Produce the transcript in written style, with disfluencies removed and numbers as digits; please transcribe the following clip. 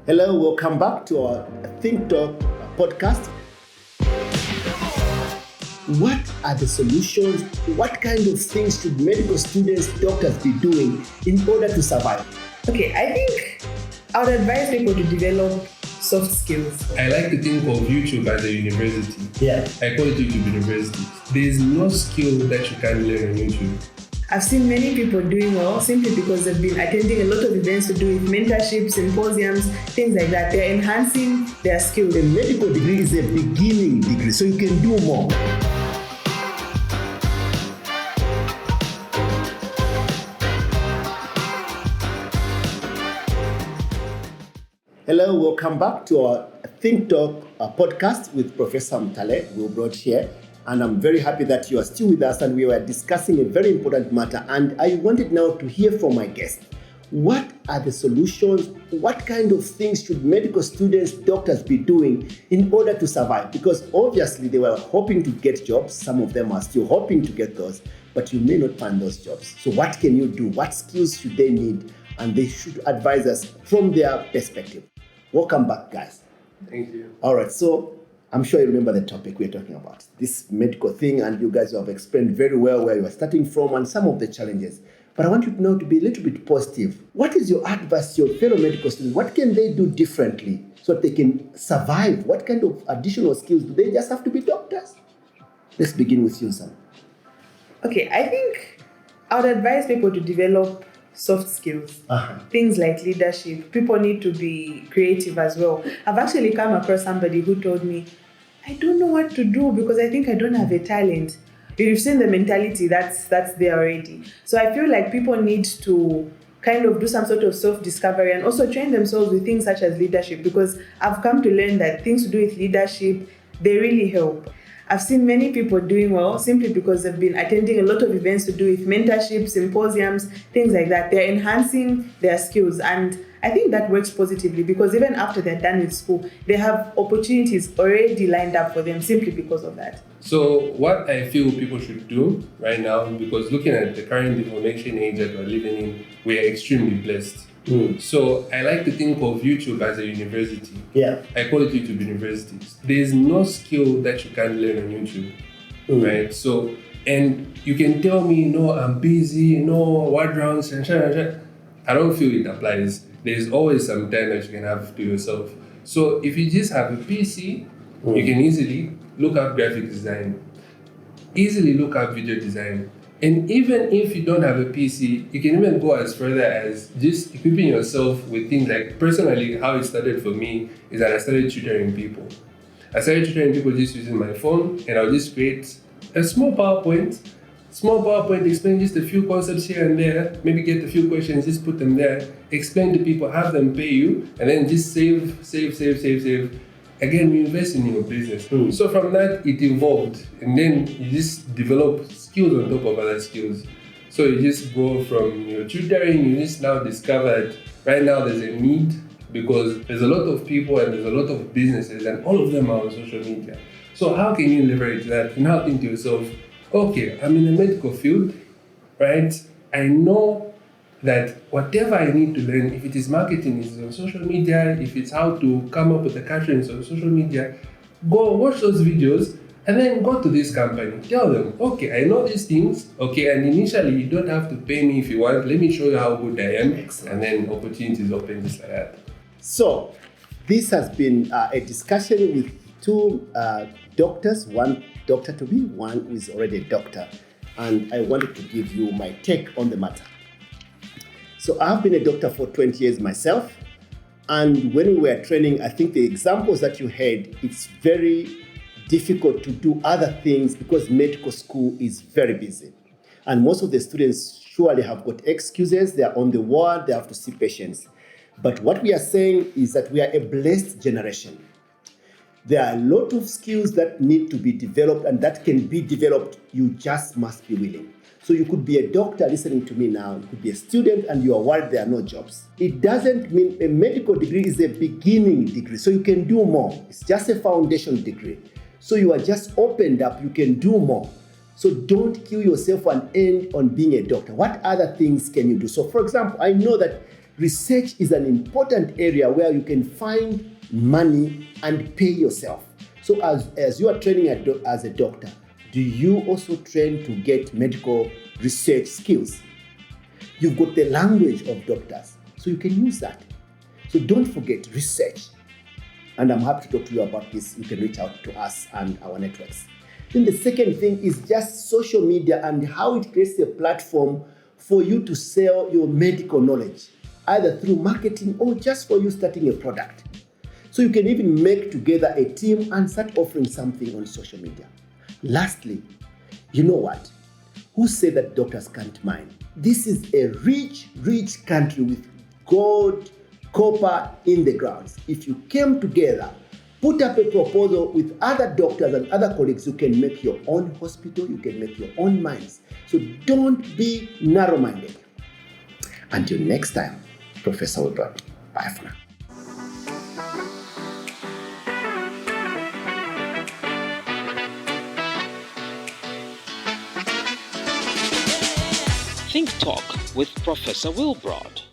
Hello, welcome back to our Think Talk podcast. What are the solutions? What kind of things should medical students, doctors be doing in order to survive? Okay, I think I would advise people to develop soft skills. I like to think of YouTube as a university. Yeah. I call it YouTube University. There is no skill that you can learn on YouTube. I've seen many people doing well simply because they've been attending a lot of events to do with mentorships, symposiums, things like that. They're enhancing their skills. A medical degree is a beginning degree, so you can do more. Hello, welcome back to our Think Talk podcast with Professor Mutale, Wilbroad here. And I'm very happy that you are still with us and we were discussing a very important matter. And I wanted now to hear from my guest. What are the solutions? What kind of things should medical students, doctors be doing in order to survive? Because obviously they were hoping to get jobs. Some of them are still hoping to get those, but you may not find those jobs. So what can you do? What skills should they need? And they should advise us from their perspective. Welcome back, guys. Thank you. All right, so I'm sure you remember the topic we're talking about, this medical thing, and you guys have explained very well where you are starting from and some of the challenges. But I want you to know to be a little bit positive. What is your advice to your fellow medical students? What can they do differently so that they can survive? What kind of additional skills do they just have to be doctors? Let's begin with you, Nsama. Okay, I think I would advise people to develop soft skills. Things like leadership. People need to be creative as well. I've actually come across somebody who told me, I don't know what to do because I think I don't have a talent. You've seen the mentality that's there already. So I feel like people need to kind of do some sort of self-discovery and also train themselves with things such as leadership, because I've come to learn that things to do with leadership, they really help. I've seen many people doing well simply because they've been attending a lot of events to do with mentorships, symposiums, things like that. They're enhancing their skills. And I think that works positively because even after they're done with school, they have opportunities already lined up for them simply because of that. So what I feel people should do right now, because looking at the current information age that we're living in, we are extremely blessed. So I like to think of YouTube as a university. Yeah. I call it YouTube University. There's no skill that you can learn on YouTube, right? So, and you can tell me, no, I'm busy, no, what rounds, and I don't feel it applies. There's always some time that you can have to yourself. So if you just have a PC, you can easily look up graphic design, easily look up video design. And even if you don't have a PC, you can even go as further as just equipping yourself with things like, personally, how it started for me is that I started tutoring people. I started tutoring people just using my phone, and I'll just create a small PowerPoint, explain just a few concepts here and there, maybe get a few questions, just put them there, explain to people, have them pay you, and then just save. Again, you invest in your business. So from that, it evolved, and then you just develop skills on top of other skills. So you just go from your tutoring, you just now discover that right now there's a need because there's a lot of people and there's a lot of businesses and all of them are on social media. So how can you leverage that? And now think to yourself, okay, I'm in the medical field, right? I know that whatever I need to learn, if it is marketing, it's on social media, if it's how to come up with the captions on social media, go watch those videos and then go to this company. Tell them, okay, I know these things, okay, and initially you don't have to pay me if you want. Let me show you how good I am. Excellent. And then opportunities open just like that. So this has been a discussion with two doctors, one doctor to be, one who is already a doctor. And I wanted to give you my take on the matter. So I've been a doctor for 20 years myself. And when we were training, I think the examples that you had, it's very difficult to do other things because medical school is very busy. And most of the students surely have got excuses. They are on the ward, they have to see patients. But what we are saying is that we are a blessed generation. There are a lot of skills that need to be developed and that can be developed. You just must be willing. So you could be a doctor listening to me now, you could be a student and you are worried there are no jobs. It doesn't mean a medical degree is a beginning degree, so you can do more. It's just a foundation degree. So you are just opened up, you can do more. So don't kill yourself and end on being a doctor. What other things can you do? So for example, I know that research is an important area where you can find money and pay yourself. So as you are training as a doctor, do you also train to get medical research skills? You've got the language of doctors, so you can use that. So don't forget research. And I'm happy to talk to you about this. You can reach out to us and our networks. Then the second thing is just social media and how it creates a platform for you to sell your medical knowledge, either through marketing or just for you starting a product. So you can even make together a team and start offering something on social media. Lastly, you know what? Who said that doctors can't mine? This is a rich, rich country with gold, copper in the grounds. If you came together, put up a proposal with other doctors and other colleagues, you can make your own hospital, you can make your own mines. So don't be narrow-minded. Until next time, Professor Wilbroad. Bye for now. Think Talk with Professor Wilbroad.